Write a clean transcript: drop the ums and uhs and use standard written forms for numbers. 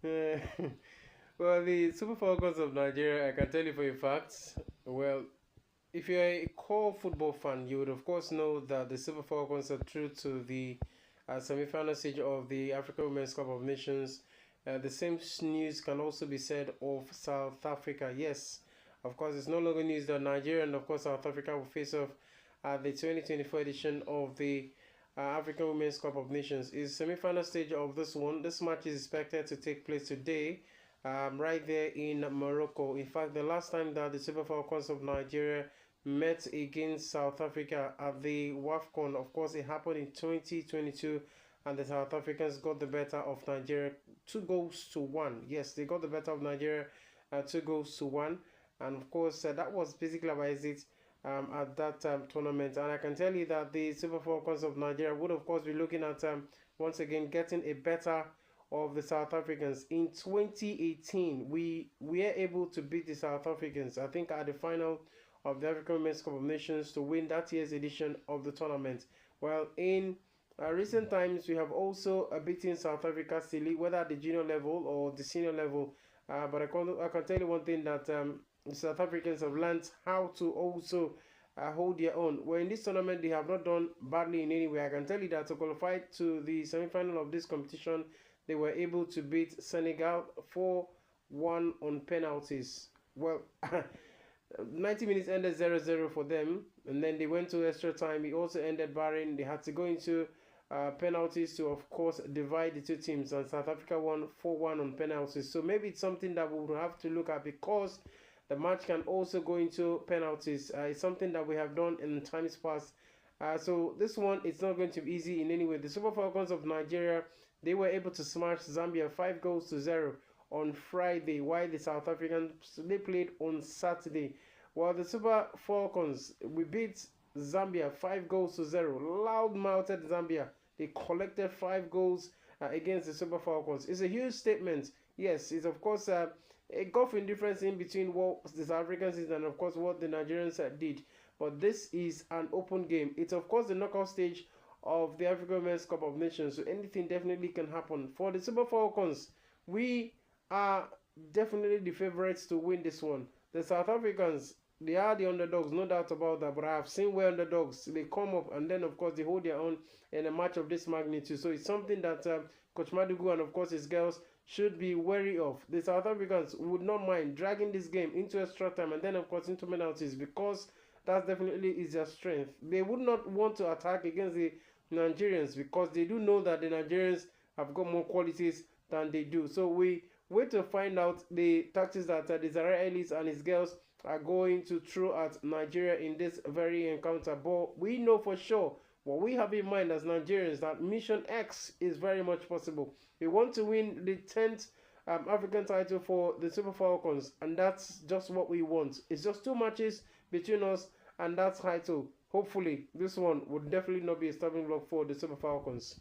Uh, well, the Super Falcons of Nigeria, I can tell you for a fact. Well, if you're a core football fan, you would of course know that the Super Falcons are through to the semi-final stage of the African Women's Cup of Nations. The same news can also be said of South Africa. Yes, of course, it's no longer news that Nigeria and of course South Africa will face off at the 2024 edition of the African Women's Cup of Nations. Is semi-final stage of this one. This match is expected to take place today, right there in Morocco. In fact, the last time that the Super Falcons of Nigeria met against South Africa at the WAFCON, of course, it happened in 2022, and the South Africans got the better of Nigeria 2 goals to 1. Yes, they got the better of Nigeria 2 goals to 1, and of course, that was basically about it at that tournament. And I can tell you that the Super Falcons of Nigeria would, of course, be looking at once again getting a better of the South Africans. In 2018, we were able to beat the South Africans, I think, at the final of the African Women's Cup of Nations to win that year's edition of the tournament. Well, in recent times, we have also beaten South Africa silly, whether at the junior level or the senior level. But I can tell you one thing, that the South Africans have learned how to also hold their own. Well, in this tournament, they have not done badly in any way. I can tell you that to qualify to the semi-final of this competition, they were able to beat Senegal 4-1 on penalties. Well, 90 minutes ended 0-0 for them, and then they went to extra time. It also ended barren. They had to go into penalties to, of course, divide the two teams, and South Africa won 4-1 on penalties. So maybe it's something that we will have to look at, because the match can also go into penalties. It's something that we have done in times past. So this one, it's not going to be easy in any way. The Super Falcons of Nigeria, they were able to smash Zambia 5 goals to 0 on Friday, while the South Africans, they played on Saturday. While the Super Falcons, we beat Zambia 5 goals to 0. Loud-mouthed Zambia, they collected 5 goals against the Super Falcons. It's a huge statement. Yes, it's of course a gulf in difference in between what the South Africans did and of course what the Nigerians did. But this is an open game. It's of course the knockout stage of the African Women's Cup of Nations, so anything definitely can happen. For the Super Falcons, we are definitely the favorites to win this one. The South Africans, they are the underdogs, no doubt about that, but I have seen where underdogs, they come up and then of course they hold their own in a match of this magnitude. So it's something that Coach Madugu and of course his girls should be wary of. The South Africans would not mind dragging this game into extra time and then of course into penalties, because that definitely is their strength. They would not want to attack against the Nigerians, because they do know that the Nigerians have got more qualities than they do. So we wait to find out the tactics that the Zaire Ellis and his girls are going to throw at Nigeria in this very encounter. But we know for sure what we have in mind as Nigerians, that Mission X is very much possible. We want to win the 10th African title for the Super Falcons, and that's just what we want. It's just 2 matches between us and that title. Hopefully, this one would definitely not be a stumbling block for the Super Falcons.